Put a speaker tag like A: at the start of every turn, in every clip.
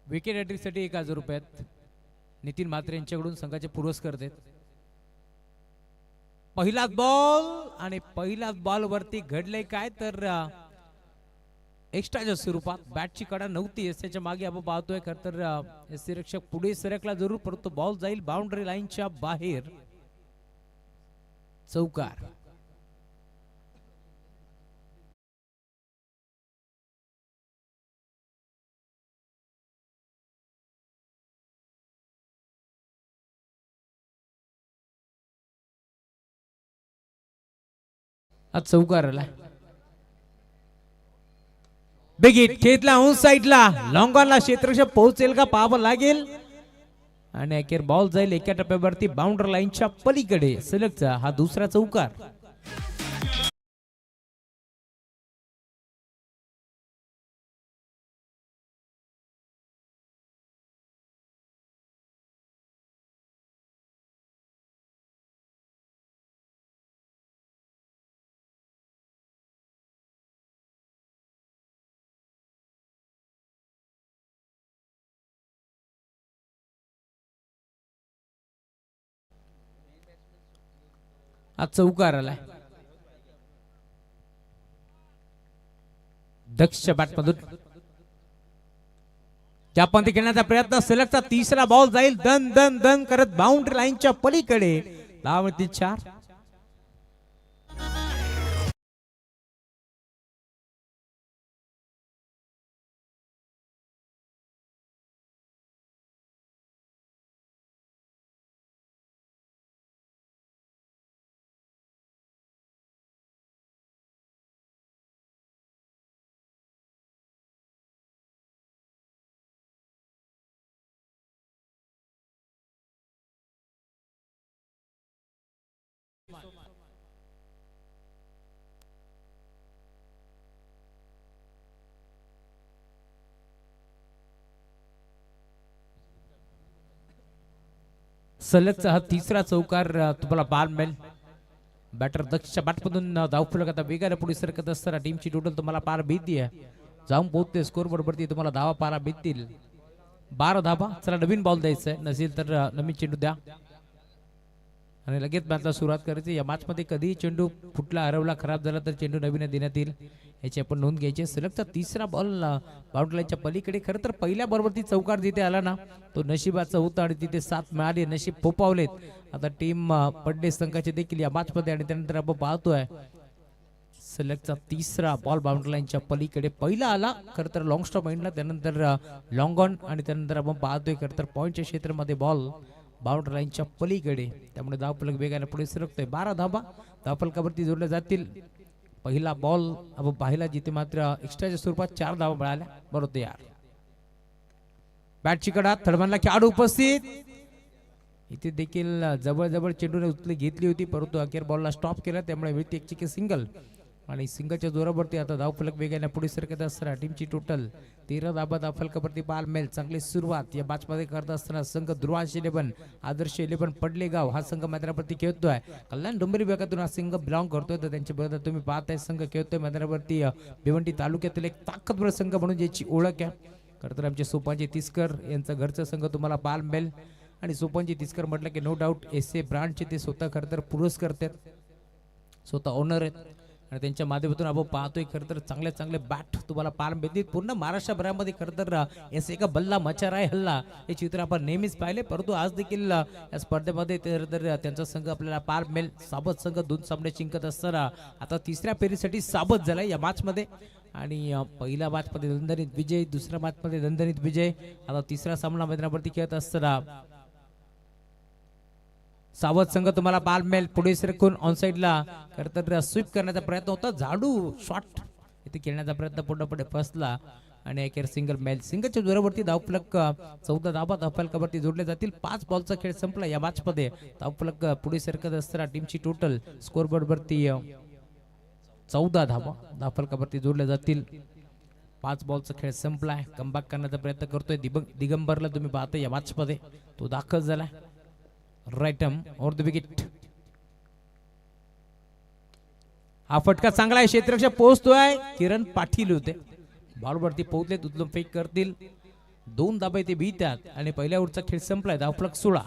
A: Wicket हॅट्रिकसाठी 1000 रुपयात नितीन म्हात्रे यांच्याकडून संघाचे पुरस्कार देत. पहिलाच बॉल आणि पहिल्याच बॉल वरती घडले काय तर एक्स्ट्राच्या स्वरूपात बॅटची कडा नव्हती. त्याच्या मागे आपण पाहतोय खर तर एससी रक्षक पुढे सरकला जरूर, परंतु बॉल जाईल बाउंड्री लाईनच्या बाहेर. चौकार. आज चौकार आला. बिगिट खेतला ऑन साइडला लॉंग ऑनला क्षेत्ररक्षक पोहोचेल का पाहावं लागेल. आणि अखेर बॉल जाईल एका टप्प्यावरती बाउंड्री लाईनच्या पलीकडे. सलगचा हा दुसरा चौकार. आज चौकार आलाय. दक्षच्या बॅटमधून ज्या पंथी खेळण्याचा प्रयत्न. सलगचा तिसरा बॉल जाईल दन दन दन करत बाउंड्री लाईनच्या पलीकडे. 10-4. सलगचा हा तिसरा चौकार तुम्हाला पाहायला मिळेल. बॅटर दक्षच्या बॅटमधून धावफलक आता वेगाने पुढे सरकत असताना टीमची टोटल तुम्हाला पार भीती आहे. जाऊन पोहोचते स्कोर बरोबरती तुम्हाला धावा पारा भीतील. 12 धावा. चला नवीन बॉल द्यायचा आहे, नसेल तर नवीन चेंडू द्या आणि लगेच मॅचला सुरुवात करायची. या मॅच मध्ये कधीही चेंडू फुटला, हरवला, खराब झाला तर चेंडू नवीन देण्यात येईल, याची आपण नोंद घ्यायची. सलगचा तिसरा बॉल बाउंड्री लाईनच्या पलीकडे. खरं तर पहिल्या बरोबरती चौकार जिथे आला ना तो नशिबाचा होता आणि तिथे 7 मिळाले, नशीब फोपावलेत. आता टीम पडले संघाचे देखील या मॅच मध्ये. आणि त्यानंतर आपण पाहतोय सलगचा तिसरा बॉल बाउंड्री लाईनच्या पलीकडे. पहिला आला खरं तर लॉंग स्टॉप एंडला, त्यानंतर लॉंग ऑन आणि त्यानंतर आपण पाहतोय खरं तर पॉईंटच्या क्षेत्रामध्ये बॉल बाउंड्री लाईनच्या पलीकडे. त्यामुळे धावफलक वेगाने पुढे सरकतोय. 12 धावा धावफलकावरती जोडल्या जातील. पहिला बॉल आपण पाहिला जिथे मात्र एक्स्ट्राच्या स्वरूपात 4 धावा मिळाल्या. बरोबर यार. बॅटची कडा थडमनला खेळाडू उपस्थित. इथे देखील जवळ चेंडूने उचली घेतली होती, परंतु अखेर बॉलला स्टॉप केला, त्यामुळे मिळते एक चिके सिंगल. आणि सिंगलच्या जोरावरती आता धावफलक वेगाने पुढे सरकत असताना टीमची टोटल 13 धावा धावफलकावरती पाहायला मिळेल. चांगली सुरुवात या मॅच मध्ये करत असताना संघ ध्रुवांश 11 आदर्श 11 पडलेगाव हा संघ मैदानावरती खेळतोय. कल्याण डोंबिवली विभागातून हा संघ बिलॉंग करतोय. तर त्यांच्या बरोबर तुम्ही पाहताय संघ खेळतोय मैदानावरती भिवंडी तालुक्यातील एक ताकदवर संघ म्हणून ज्याची ओळख आहे. खरं तर आमचे सोपांचे तिसकर यांचा घरचा संघ तुम्हाला पाहायला मिळेल. आणि सोपांचे तिसकर म्हटलं की नो डाऊट एसए ब्रांडचे ते स्वतः खरं तर पुरस्कार करतात, स्वतः ओनर आहेत. आणि त्यांच्या माध्यमातून आपण पाहतोय खरं तर चांगले बॅट तुम्हाला पाहायला मिळतील. पूर्ण महाराष्ट्रभरामध्ये खरं तर एसए का बल्ला मचा राय हल्ला हे चित्र आपण नेहमीच पाहिले, परंतु आज देखील या स्पर्धेमध्ये तर त्यांचा संघ आपल्याला पाहायला मिळेल. साबत संघ 2 सामने जिंकत असताना आता तिसऱ्या फेरीसाठी साबत झालाय या मॅच मध्ये. आणि पहिल्या मॅच मध्ये दणदणीत विजय, दुसऱ्या मॅच मध्ये दणदणीत विजय. आता तिसरा सामना मैदानावरती खेळत असताना सावध संघ तुम्हाला पाहायला मिळेल. पुढे सरकून ऑन साइडला खरं तर स्वीप करण्याचा प्रयत्न होता, झाडू शॉट इथे खेळण्याचा प्रयत्न पुढे फसला आणि अखेर सिंगल मेल. सिंगलच्या जोरावरती धावफलक 14 धावा धावफलकावरती जोडले जातील. 5 बॉलचा खेळ संपला या मॅच मध्ये. धावफलक पुढे सरकत असताना टीमची टोटल स्कोर बोर्ड वरती 14 धावा धावफलकावरती जोडल्या जातील. 5 बॉलचा खेळ संपलाय. कमबॅक करण्याचा प्रयत्न करतोय दिगंबरला तुम्ही पाहता या मॅच मध्ये, तो दाखल झालाय. Right arm over the wicket. हा फटका चांगला आहे, क्षेत्ररक्षक पोहोचतोय. किरण पाटील होते बॉलवरती पोहोचले, उचलून फेक करतील. 2 धाबा इथे बीतात आणि पहिल्या ओव्हरचा खेळ संपलाय. धावफलक 16.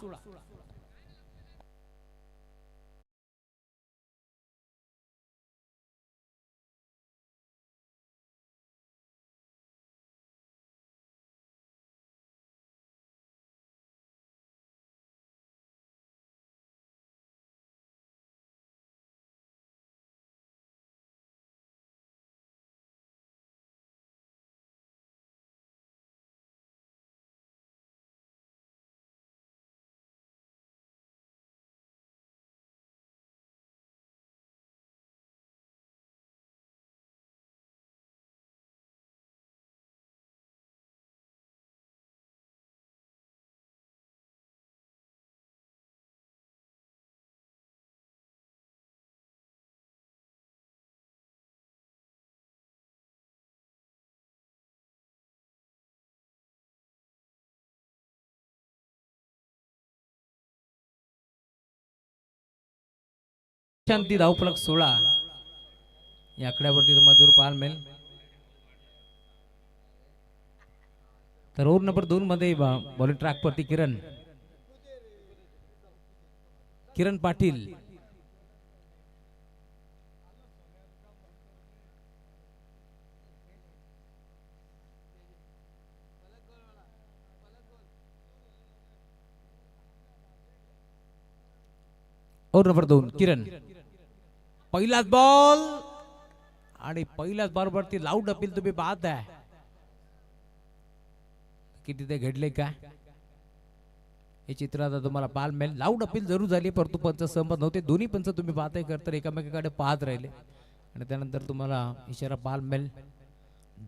A: शांती धावफलक 16. या आकड्यावरती तुम्हाला जरूर पाहायला मिळेल. तर ओव्हर नंबर 2 मध्ये बॉलिंग ट्रॅक वरती किरण पाटील. ओव्हर नंबर 2 किरण. पहिलाच बॉल आणि पहिल्याच बॉलवरती लाऊड अपील तुम्ही पाहत आहे. किती ते घडले का हे चित्र आता तुम्हाला पाहायला मिळेल. लाऊड अपील जरूर झाली परंतु पंच सहमत नव्हते. दोन्ही पंच तुम्ही पाहताय करतर एकामेकाकडे पाहत राहिले आणि त्यानंतर तुम्हाला इशारा पाहायला मिळेल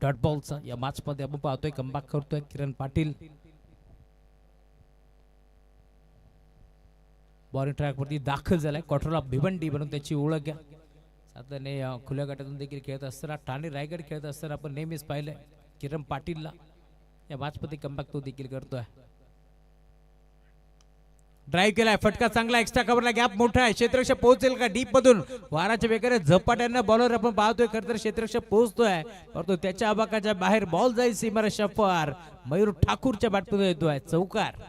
A: डॉट बॉलचा. या मॅच मध्ये आपण पाहतोय कमबॅक करतोय किरण पाटील. बॉलिंग ट्रॅक वरती दाखल झालाय. क्वार्टरला भिवंडी म्हणून त्याची ओळख आहे. साधारण खुल्या गटातून देखील खेळत असताना ठाणे रायगड खेळत असताना आपण नेहमीच पाहिलंय किरण पाटीलला. या मॅच मध्ये कमबॅक तो देखील करतोय. ड्राईव्ह केलाय, फटका चांगला, एक्स्ट्रा कव्हरला गॅप मोठा आहे. क्षेत्ररक्षक पोहोचेल का डीप मधून? वाराच्या वेगाने झपाट्यानं बॉलर आपण पाहतोय खरतर क्षेत्ररक्षक पोहोचतोय परंतु त्याच्या आबाकाच्या बाहेर बॉल जाईल सीमारेषा पार. मयूर ठाकूरच्या बॅटमध्ये येतोय चौकार.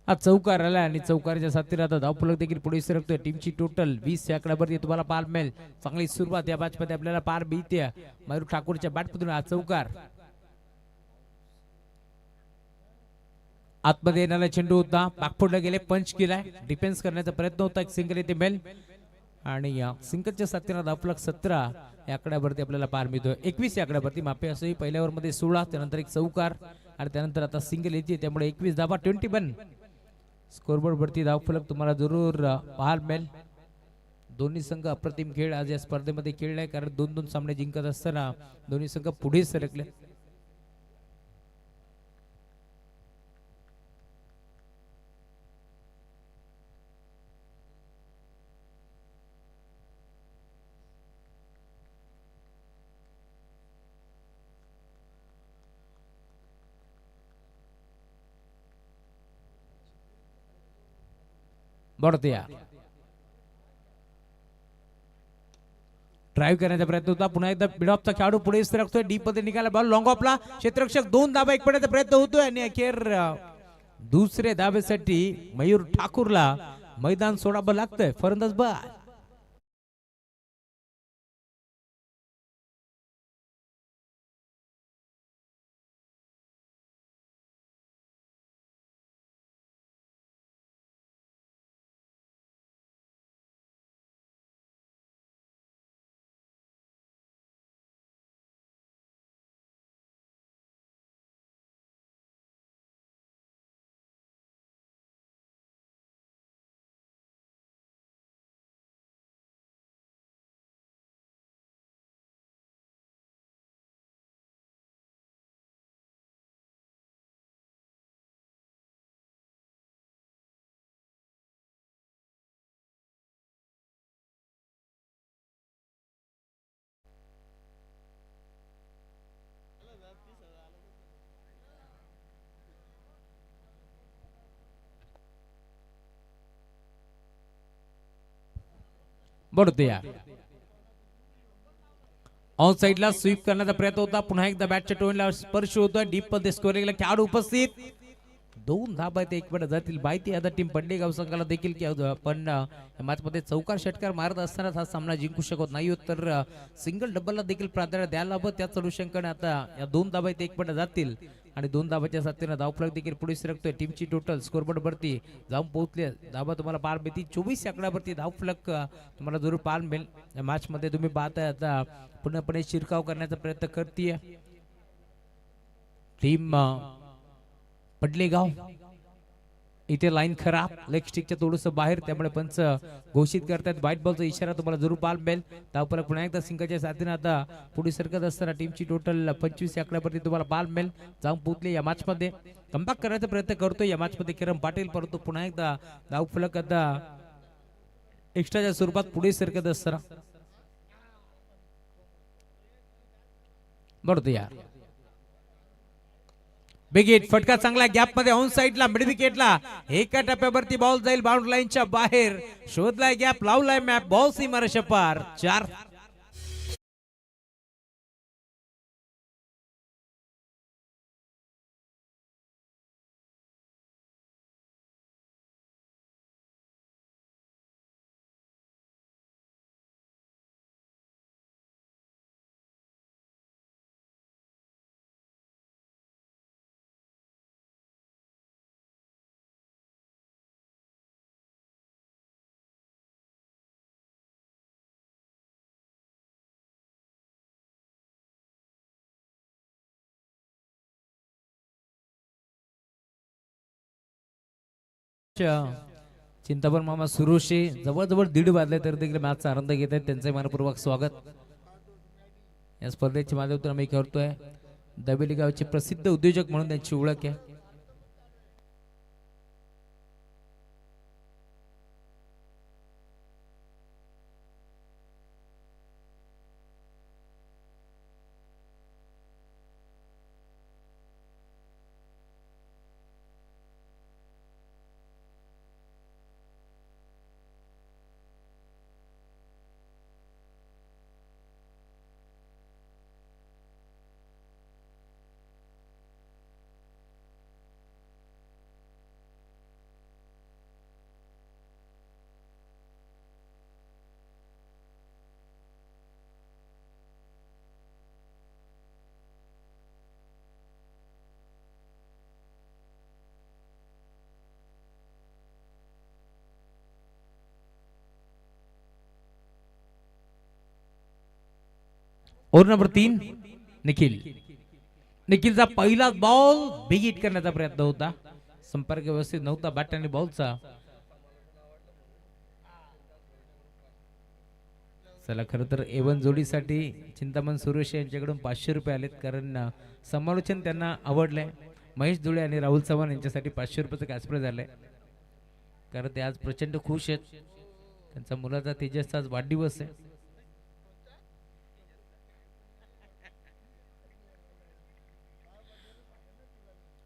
A: हा चौकार आला आणि चौकाराच्या साथीने आता धावफलक देखील पुढे सरकतोय. टीमची टोटल 20 या आकड्यावरती तुम्हाला पाहायला मिळेल. चांगली सुरुवात या मॅच मध्ये आपल्याला पार मिळते. मयूर ठाकूरच्या बॅटमधून हा चौकार. आतमध्ये येणारा चेंडू होता, पाकफोडला गेले, पंच केलाय. डिफेन्स करण्याचा प्रयत्न होता. एक सिंगल येथे मिळेल आणि या सिंगलच्या साथीने धावफलक 17 या आकड्यावरती आपल्याला पार मिळतोय. 21 या आकड्यावरती माफी असोही. पहिल्या ओव्हर मध्ये 16, त्यानंतर एक चौकार आणि त्यानंतर आता सिंगल येते त्यामुळे 21 धावा 21. स्कोरबोर्ड वरती धावफलक तुम्हाला जरूर पाहायला मिळेल. दोन्ही संघ अप्रतिम खेळ आज या स्पर्धेमध्ये खेळलाय कारण 2-2 सामने जिंकत असताना दोन्ही संघ पुढे सरकले. बढतिया ड्राईव्ह करण्याचा प्रयत्न होता. पुन्हा एकदा मिडऑफचा खेळाडू पुढे सरकतोय. डीप मध्ये निघाला बॉल. लॉंग ऑफला क्षेत्ररक्षक 2 धाबा एक पडण्याचा प्रयत्न होतोय आणि अखेर दुसऱ्या धाब्यासाठी मयूर ठाकूरला मैदान सोडावं लागतंय. फलंदाज बाद. बरोबर या ऑन साइडला स्वीप करण्याचा प्रयत्न होता. पुन्हा एकदा बॅटच्या टोनला स्पर्श होतोय. डीप मध्ये स्कोरिंगला खेळाडू उपस्थित. 2 धाबा ते 1 मिनिट जातील. बायती आता टीम पडलेगाव संघाला देखील पण मॅच मध्ये चौकार षटकार मारत असताना हा सामना जिंकू शकत नाही तर सिंगल डबलला देखील प्राधान्य द्यायला हवं. त्याच अनुषंगाने आता या 2 धाबा ते 1 मिनिट जातील आणि 2 धाबाच्या साथीने धावफलक देखील पुढे सरकतोय. टीमची टोटल स्कोरबोर्ड वरती जाऊन पोहोचले. धाबा तुम्हाला पार मिळतील 24 आकड्यावरती धावफलक तुम्हाला जरूर पार मिळेल. या मॅच मध्ये तुम्ही पाहताय आता पूर्णपणे शिरकाव करण्याचा प्रयत्न करतीये टीम पडलेगाव. इथे लाईन खराब लेग स्टिकच्या थोडस बाहेर त्यामुळे पंच घोषित करतात व्हाईट बॉलचा इशारा तुम्हाला जरूर पाल मिळेल. धावफलक पुन्हा एकदा सिंगाच्या साथीने आता पुढे सरकत असताना टीमची टोटल 25 आकड्यावरती तुम्हाला पाल मिळेल. जाऊन पोहोचले. या मॅच मध्ये कमबॅक करायचा प्रयत्न करतोय या मॅच मध्ये किरण पाटील परंतु पुन्हा एकदा धावफलक आता एक्स्ट्राच्या स्वरूपात पुढे सरकत असताना बरोबर यार बिगिट फटका चांगला गॅप मध्ये ऑन साइडला मिड विकेटला एका टप्प्यावरती बॉल जाईल बाउंड्री लाईनच्या बाहेर. शोधलाय गॅप लावलाय मॅप बॉल सीमारेषा पार 4. चिंतामण मामा सुरोशे जवळजवळ 1.5 वाजले तर देखील मॅचचा आनंद घेत आहेत. त्यांचे मनपूर्वक स्वागत या स्पर्धेच्या माध्यमातून आम्ही करतोय. दाबेली गावचे प्रसिद्ध उद्योजक म्हणून त्यांची ओळख आहे. Over number 3 Nikhil. निखिलचा पहिला बॉल बिगिट करण्याचा प्रयत्न होता. संपर्क व्यवस्थित नव्हता बॅट आणि बॉलचा. चला खरं तर एवन जोडीसाठी चिंतामण सुरेश यांच्याकडून 500 रुपये आलेत कारण समालोचन त्यांना आवडलंय. महेश जुळे आणि राहुल चव्हाण यांच्यासाठी 500 रुपयाचं कॅश प्राइज झालंय कारण ते आज प्रचंड खुश आहेत. त्यांचा मुलाचा तेजसचा आज वाढदिवस आहे.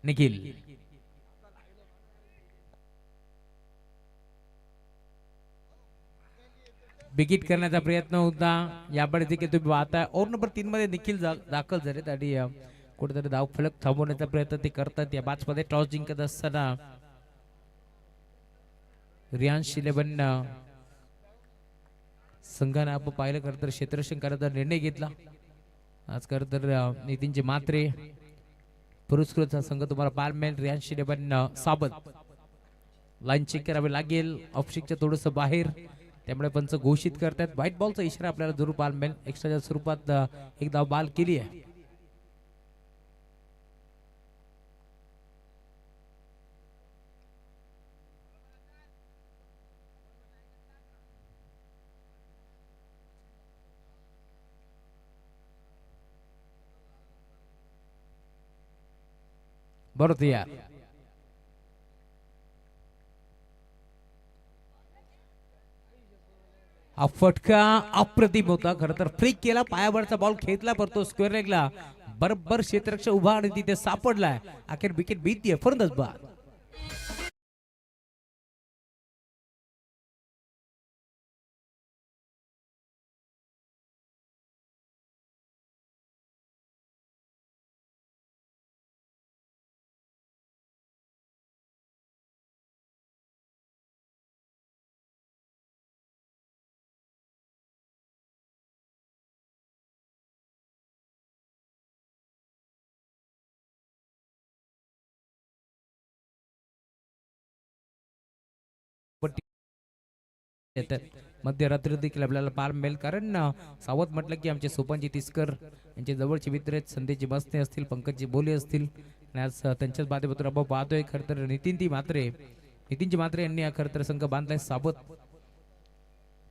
A: निखिल बिगिट करण्याचा प्रयत्न होता. यापुढे देखील तुम्ही पाहताय ओव्हर नंबर 3 मध्ये निखिल दाखल झालेत आणि कुठेतरी धाव फलक थांबवण्याचा प्रयत्न ते करतात. या मॅच मध्ये टॉस जिंकत असताना रियांश 11 संघाने आपण पाहिलं खरं तर क्षेत्ररक्षण करायचा निर्णय घेतला. आज खरं तर नितीनचे मात्रे पुरस्कृत संघ तुम्हाला पार मिळेल. रियांश 11 साबत लाईन चेक करावी लागेल. ऑफस्टिकच्या थोडंसं बाहेर त्यामुळे पंच घोषित करतात व्हाईट बॉलचा इशारा आपल्याला जरूर पाल मिळेल. एक्स्ट्राच्या स्वरूपात एक धाव बाल केली आहे. बरोबर यार हा फटका अप्रतिम होता. खरं तर फ्लिक केला पायावरचा बॉल खेचला परतो स्क्वेअर लेगला बरोबर क्षेत्ररक्षक उभा आणि तिथे सापडलाय. अखेर विकेट भीतीये फरंदच बाद. येतात. मध्यरात्री देखील आपल्याला पाहायला मिळेल, कारण सावध म्हटलं की आमचे सोपानजी तिसकर यांचे जवळचे मित्र आहेत, संदेशजी बसने असतील, पंकजजी बोले असतील आणि आज त्यांच्याच माध्यमातून आपण पाहतोय. खरं तर नितीनजी मात्रे यांनी खरं तर संघ बांधलाय सावध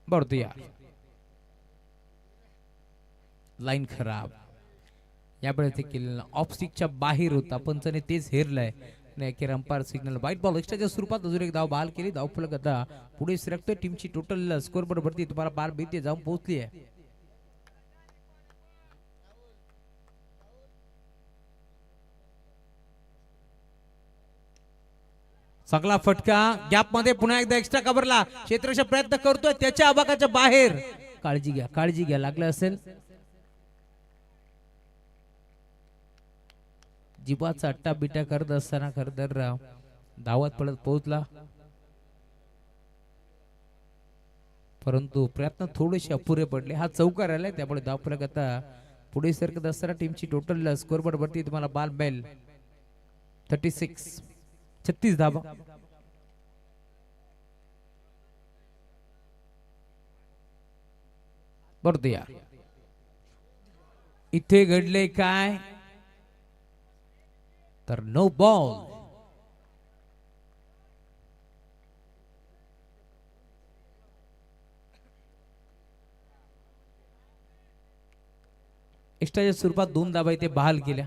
A: बढतो यार. लाईन खराब यावेळेस देखील ऑफ स्टिकच्या बाहेर होता, पंचने तेच हेरलंय. अखेर अंपायर सिग्नल व्हाईट बॉल एक्स्ट्राच्या स्वरूपात अजून एक धाव बहाल केली. धाव फलक आता पुढे सरकतोय. टीमची टोटल स्कोर बरोबरती तुम्हाला बार भीती जाऊन पोहोचली आहे. चांगला फटका गॅप मध्ये पुन्हा एकदा एक्स्ट्रा कव्हरला क्षेत्ररक्षक प्रयत्न करतोय, त्याच्या आबाकाच्या बाहेर. काळजी घ्या लागलं असेल. जीवाचा अट्टा बिटा करत असताना खरं तर धावत पडत पोहोचला, परंतु प्रयत्न थोडेसे अपुरे पडले. हा चौकार आलाय, त्यामुळे धावफलक आता पुढे सरकत असताना टीमची टोटल स्कोर बोर्ड वरती तुम्हाला बाल बेल 36 धावा. बरं यार, इथे घडले काय तर नो बॉल. एक्स्ट्राच्या स्वरूपात 2 धावा इथे बहाल केल्या.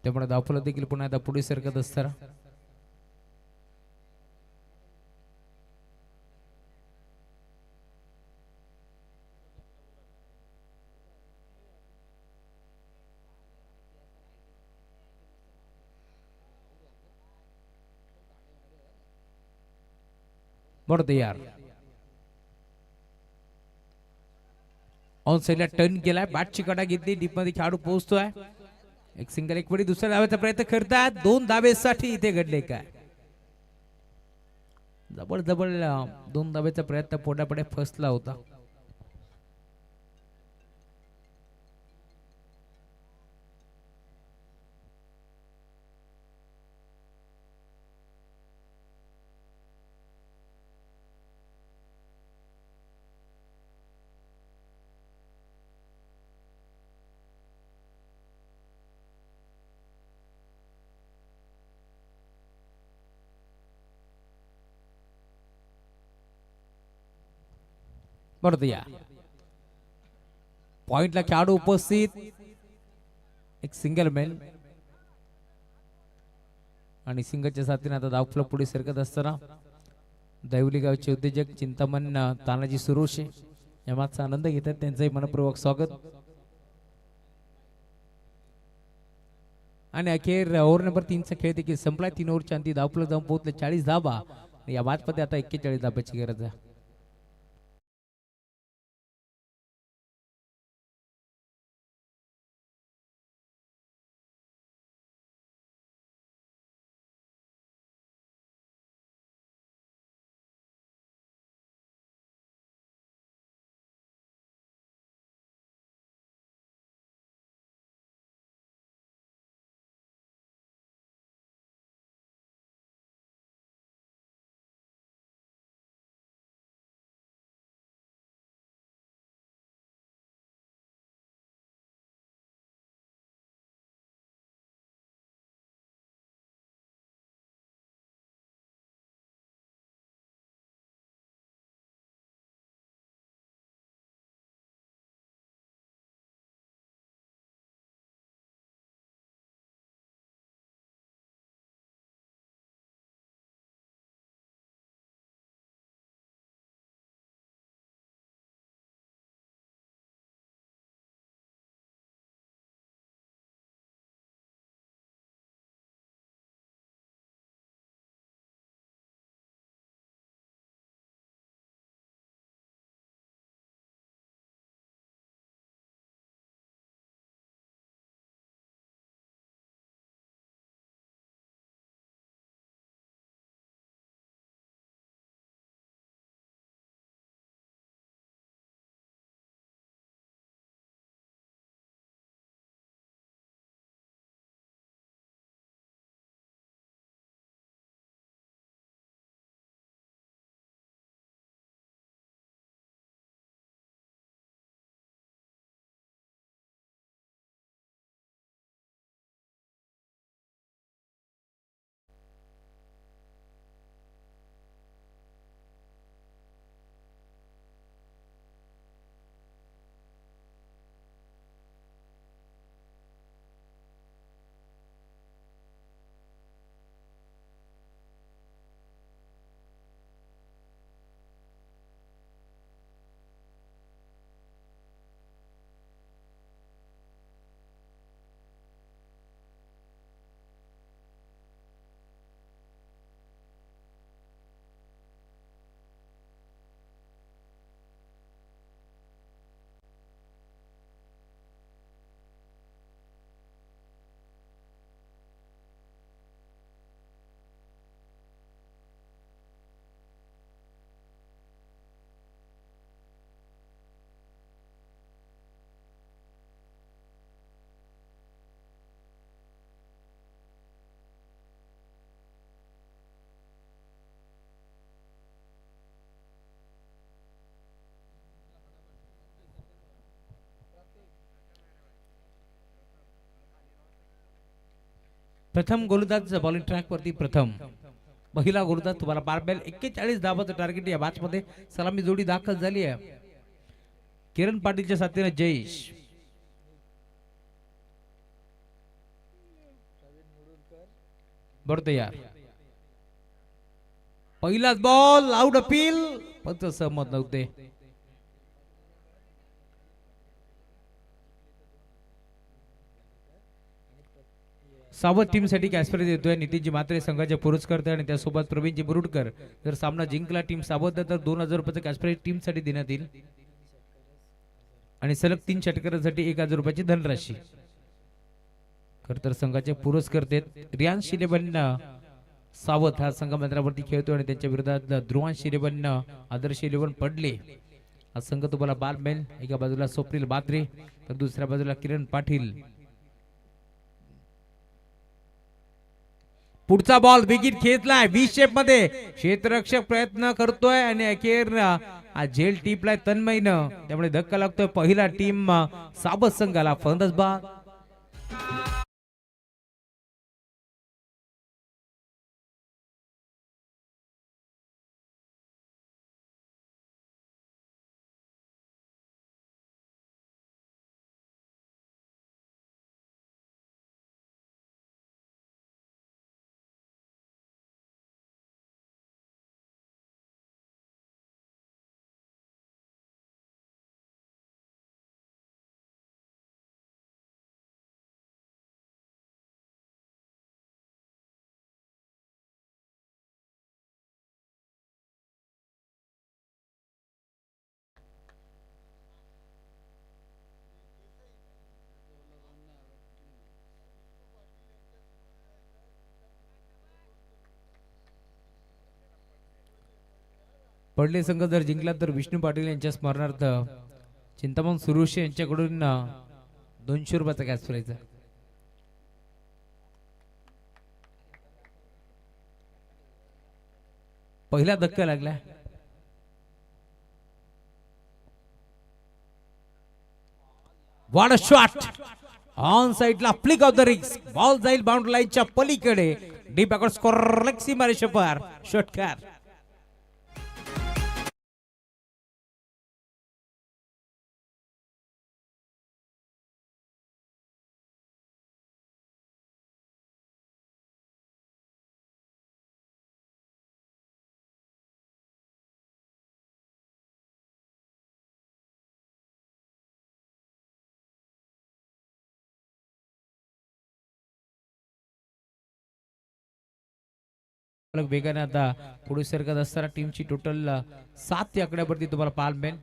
A: त्यामुळे धावफलक देखील पुन्हा एकदा पुढे सरकत असताना बरं यार, ऑन साइडला टर्न केलाय, बॅटची कडा घेतली, डीप मध्ये खेळाडू पोहोचतोय. एक सिंगल एक पडी दुसऱ्या धावेचा प्रयत्न करतात. 2 धावेसाठी इथे घडले काय. जबळ 2 धावेचा प्रयत्न पोटापुढे फसला होता. बरं या पॉइंटला खेळाडू उपस्थित, एक सिंगल मेल आणि सिंगलच्या साथीने आता धावफलक पुढे सरकत असताना दैवली गावचे उद्योजक चिंतामण तानाजी सुरोशे या मागचा आनंद घेतात. त्यांचंही मनपूर्वक स्वागत. आणि अखेर ओव्हर नंबर 3चा खेळ देखील संपलाय. 3 ओव्हरच्या अंती धावफलक जाऊन पोहोचले 40 धावा. या मॅचमध्ये आता 41 धाब्याची गरज आहे. प्रथम गोलंदाज बॉलिंग ट्रॅक वरती प्रथम पहिला गोलंदाज तुम्हाला बारबेल 41 धावाचं टार्गेट या मॅच मध्ये सलामी जोडी दाखल झाली आहे किरण पाटीलच्या साथीने जयेश बरं यार पहिलाच बॉल आउट अपील पंच सहमत नव्हते सावध टीम साठी कॅस्पर देतोय नितीनजी मात्रे संघाचे पुरस्कर्ते आणि त्यासोबत प्रवीणजी बुरुडकर जर सामना जिंकला टीम सावध तर 2000 रुपयाचं कॅस्पर टीम साठी देण्यात येईल आणि सलग 3 षटकारांसाठी 1000 रुपयाची धनराशी खर तर संघाचे पुरस्कर्ते रियान शिलेबन सावध हा संघ मंत्रावरती खेळतो आणि त्यांच्या विरोधात ध्रुवांश शिलेबन आदर्श 11 पडले हा संघ तुम्हाला बालमेल एका बाजूला स्वप्नील बात्रे तर दुसऱ्या बाजूला किरण पाटील पुढचा बॉल विकेट खेचलाय व्ही शेप मध्ये क्षेत्ररक्षक प्रयत्न करतोय आणि अखेर झेल टिपलाय तन्मयनं त्यामुळे धक्का लागतोय पहिला टीम साबत संघाला फलंदाज बाद पडले संघ जर जिंकला तर विष्णू पाटील यांच्या स्मरणार्थ चिंतामण सुरुशे यांच्याकडून 200 रुपयाचा कॅश प्राइज पहिला धक्का लागला व्हाट अ शॉट ऑन साइडला फ्लिक ऑफ द रिक्स बॉल जाईल बाउंड्री लाईनच्या पलीकडे डीप बॅकवर्ड स्कोर लेक्सी मारे शपर षटकार वेगाने आता पुढे सरकत असताना टीमची टोटल 7 आकड्यावरती तुम्हाला पाहायला मिळेल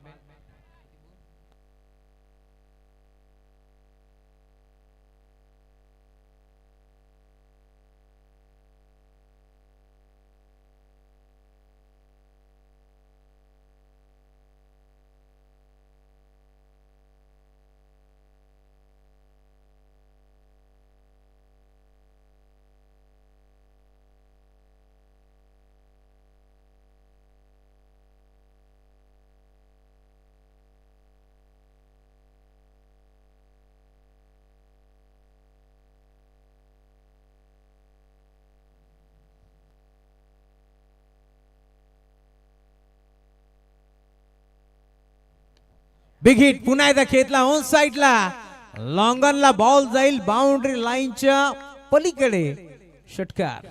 A: बिग हिट पुन्हा एकदा खेळला ऑन साइडला लॉंगनला बॉल जाईल बाउंड्री लाईनच्या पलीकडे षटकार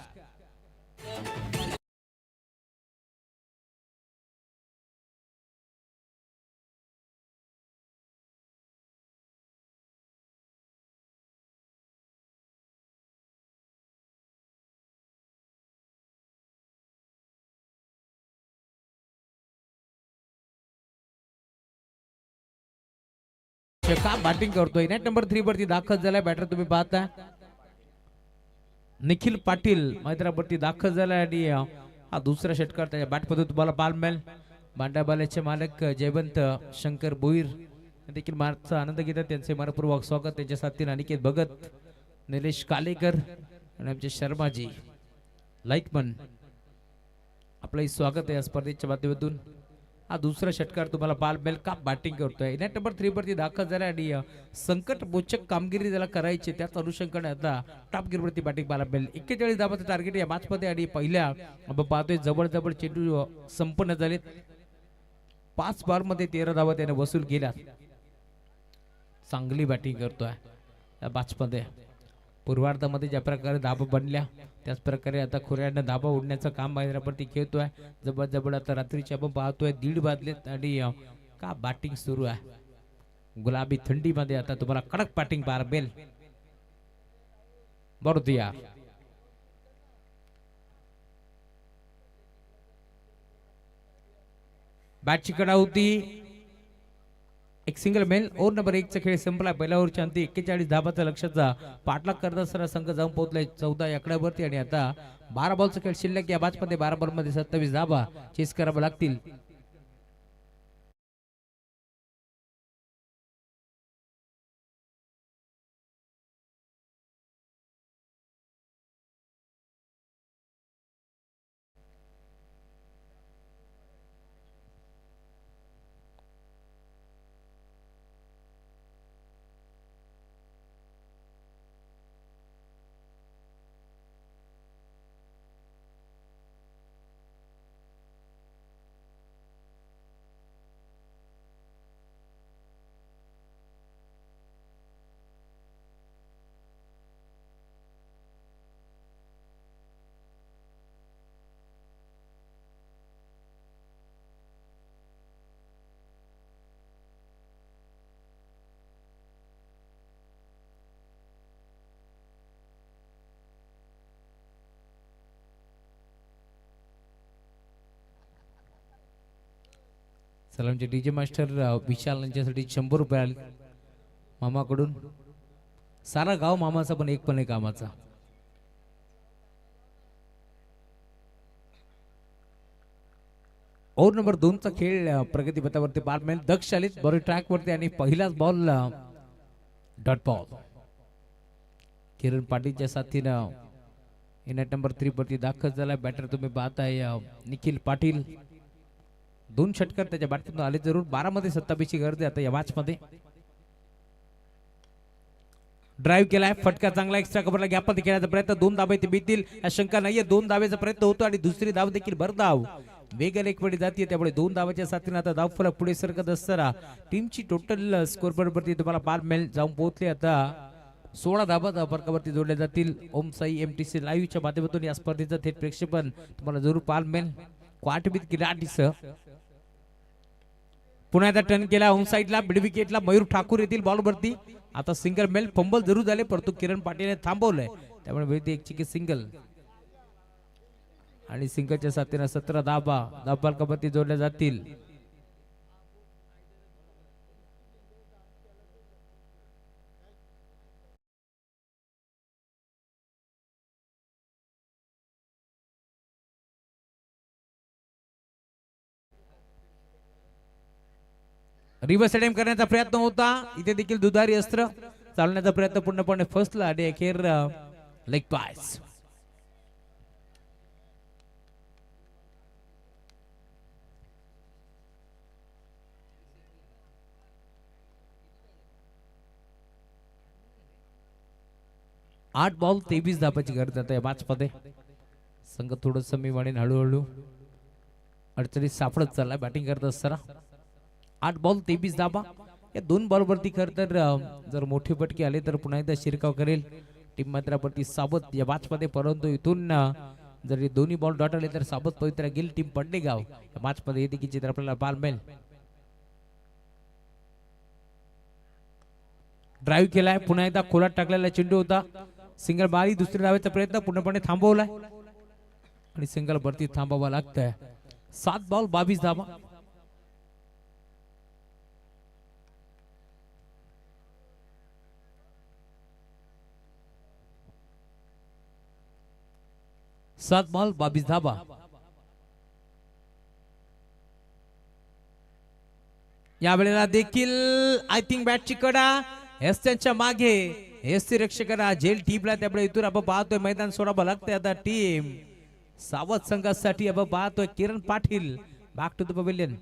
A: का बॅटिंग करतोय नेट नंबर 3 वरती दाखल झालाय बॅटर तुम्ही पाहता निखिल पाटील मैदानावरती दाखल झालाय आणि हा दुसरा षटकार त्याच्या बॅट मध्ये तुम्हाला पाहायला मिळेल बांडाबाल्याचे मालक जयवंत शंकर बोईर देखील मार्चचा आनंद घेतात त्यांचे मनपूर्वक स्वागत त्यांच्या साथीने अनिकेत भगत निलेश कालेकर आणि आमचे शर्माजी लाईकमन आपलंही स्वागत आहे या स्पर्धेच्या माध्यमातून हा दुसरा षटकार तुम्हाला बाल बेल का बॅटिंग करतोय. नेट नंबर 3 वरती दाखल झाला आणि संकट मोचक कामगिरी त्याला करायची त्याच अनुषंगाने आता टॉप गिअर वरती बॅटिंग बाल बेल 41 धावांचं टार्गेट या मॅच मध्ये आणि पहिल्या आपण पाहतोय जवळ चेंडू संपन्न झालेत. 5 बॉल मध्ये 13 धावा त्याने वसूल केल्या. चांगली बॅटिंग करतोय या मॅच मध्ये. पूर्वार्धामध्ये ज्या प्रकारे धाबा बनल्या त्याच प्रकारे आता खोऱ्यानं धाबा उडण्याचं काम मैदानावरती खेळतोय. जबरदस्त आता रात्रीची आपण पाहतोय 1:30 वाजलेत आणि का बॅटिंग सुरू आहे. गुलाबी थंडीमध्ये आता तुम्हाला कडक बॅटिंग पाहायला मिळेल. बरोदिया बॅटची कडा होती. एक सिंगल मेल ओव्हर नंबर 1 चा खेळ संपला. पहिल्या ओव्हरच्या अंती 41 धाबाचा लक्षाचा पाठलाग करत असताना संघ जाऊन पोहोचलाय 14 आकड्यावरती आणि आता 12 बॉलचा खेळ शिल्लक. या मॅच मध्ये 12 बॉल मध्ये 27 धाबा चेस कराव्या लागतील. सलामचे डीजे मास्टर विशाल यांच्यासाठी 100 रुपये आले मामाकडून. सारा गाव मामाचा पण एक कामाचा. ओव्हर नंबर 2 चा खेळ प्रगती पथावरती पार मिळेल. दक्ष आलीत बॉल ट्रॅक वरती आणि पहिलाच बॉल डॉट बॉल. किरण पाटीलच्या साथीनं नेट नंबर 3 वरती दाखल झाला. बॅटर तुम्ही पाहताय निखिल पाटील. 2 षटकार त्याच्या बॅटमधून आले जरूर. 12 मध्ये 27 ची गरज आहे आता या मॅच मध्ये. ड्राईव्ह केलाय फटका चांगला एक्स्ट्रा कव्हरला गॅप मध्ये खेळण्याचा प्रयत्न. 2 धाबे ते बीतील या शंका नाहीये. 2 धावेचा प्रयत्न होतो आणि दुसरी धाव देखील भरधाव वेगाने एक वेळी जाते. त्यामुळे 2 धावाच्या साथीने आता धाव फलक पुढे सरकत असताना टीमची टोटल स्कोर वरती तुम्हाला पार मेल जाऊन पोहोचले. आता 16 धाबा फरकावरती जोडल्या जातील. ओम साई एमटीसी लाईव्हच्या माध्यमातून या स्पर्धेचं थेट प्रेक्षेपण तुम्हाला जरूर पाहायला मिळेल. क्वार्टरबीत किराटीसह पुन्हा एकदा टर्न केला होम साईडला मिड विकेटला मयूर ठाकूर येतील बॉलवरती. आता सिंगल मेल फंबल जरूर झाले परंतु किरण पाटीलने थांबवलंय. त्यामुळे मिळते एक चिकी सिंगल आणि सिंगलच्या साथीने 17 धाबा फलकावरती जोडल्या जातील. रिव्हर्स अटेम्प्ट करण्याचा प्रयत्न होता. इथे देखील दुधारी अस्त्र चालण्याचा प्रयत्न पूर्णपणे फसला आणि अखेर लेग पास. आठ बॉल 23 धाबाची गरज आता या मॅच मध्ये. संघ थोडंसं मी म्हणेन हळूहळू अडचणीत सापडत चाललाय बॅटिंग करत असताना. 8 बॉल 23 धाबा. या 2 बॉल वरती खर तर जर मोठे फटके आले तर पुन्हा एकदा शिरकाव करेल टीम मात्रावरती साबत या मॅच मध्ये. परंतु इथून जर हे दोन्ही बॉल डॉट आले तर साबत पवित्रा गेल टीम पडणेगाव या मॅच मध्ये हे देखील चित्र आपल्याला पाहायला मिळेल. ड्राईव्ह केलाय पुन्हा एकदा खोलात टाकलेला चेंडू होता. सिंगल मारी दुसरी धावेचा प्रयत्न पूर्णपणे थांबवलाय आणि सिंगल वरती थांबावा लागतंय. 7 बॉल 22 धाबा. सात बॉल 22 धाबा. या वेळेला देखील आय थिंक बॅटची कडा एस त्यांच्या मागे एससी रक्षकांना झेल टीमला. त्यामुळे इथून आपण पाहतोय मैदान सोडावं लागतंय आता टीम सावध संघासाठी. आपण पाहतोय Kiran Patil back to the pavilion.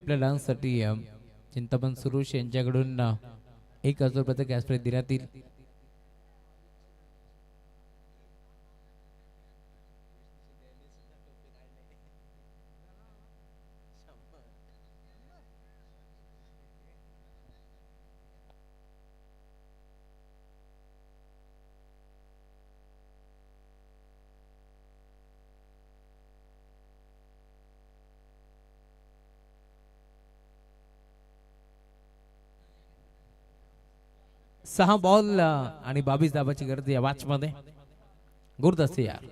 A: आपल्या डान्ससाठी चिंतामण सुरुश यांच्याकडून 1,000 रुपयाचा कॅश प्राइज देण्यात येईल. सहा बॉल आणि 22 धाबाची गरज या मॅच मध्ये. गुरुदस्ते यार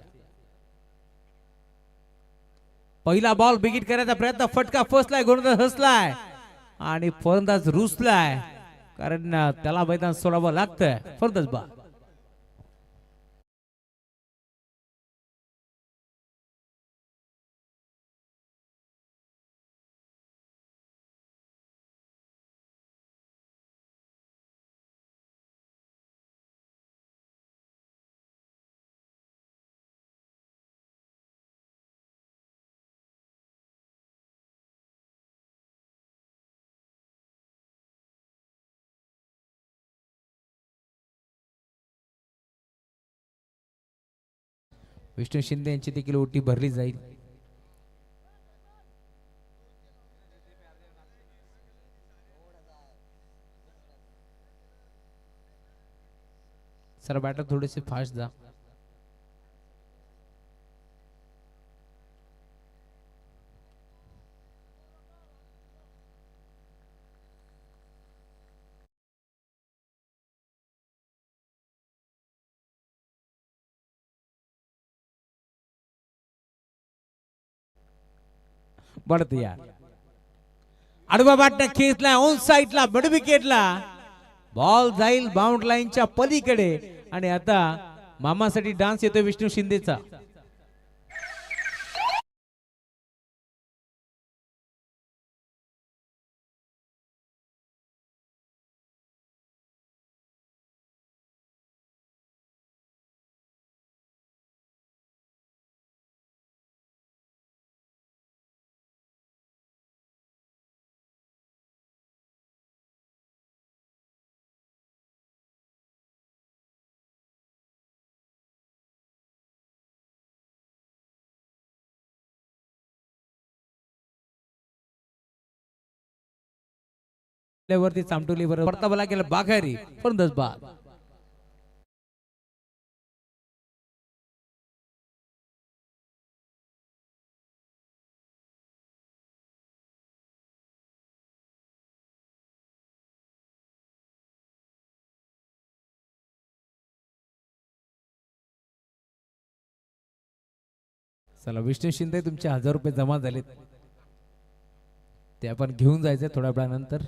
A: पहिला बॉल बिगिट करायचा प्रयत्न, फटका फसलाय, गुरुदास हसलाय आणि फलंदाज रुसलाय कारण त्याला मैदान सोडावं लागतंय. फलंदाज बा विष्णू शिंदे यांची देखील ओटी भरली जाईल. सर बॅटर थोडेसे फास्ट जा. बढत यार आडवा बॅटने खेचला ऑन साइडला मिड विकेटला. बॉल जाईल बाउंड लाईनच्या पलीकडे आणि आता मामासाठी डान्स येतोय विष्णू शिंदेचा. वरती चामटोली बरोबर परतावा लागेल बाघारी. फलंदाज बाद. चला विष्णू शिंदे तुमचे 1,000 रुपये जमा झालेत, ते आपण घेऊन जायचे थोड्या वेळानंतर.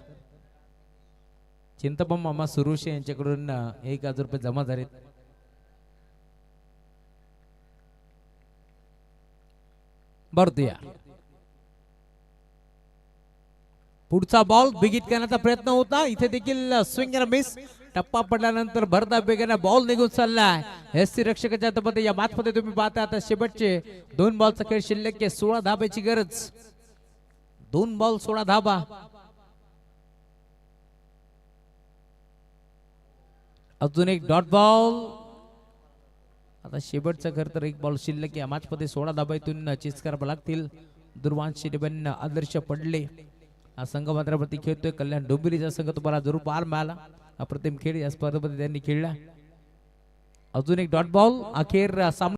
A: चिंतापम मामा सुरुशे यांच्याकडून 1,000 रुपये जमा झालेत. बरतूया पुढचा बॉल बिगिट करण्याचा प्रयत्न होता, इथे देखील स्विंग आणि मिस. टप्पा पडल्यानंतर भरदा बेगाने बॉल निघून चाललाय. एससी रक्षकाच्या हातामध्ये या मॅच मध्ये तुम्ही पाहता आता शेवटचे 2 बॉलचा खेळ शिल्लक आहे. 16 धाब्याची गरज. 2 बॉल 16 धाबा. अजून एक डॉट बॉल. आता शेवटचा खर तर 1 बॉल शिल्लक या मॅच मध्ये 16 धाब्यातून चेस करावे लागतील. दुर्वांश शिरेबन आदर्श पडले हा संघ मात्रावरती खेळतोय. कल्याण डोंबिवलीचा संघ तुम्हाला जरूर पाहायला मिळाला. अप्रतिम खेळ या स्पर्धेमध्ये त्यांनी खेळला. अजून एक डॉट बॉल. अखेर सामना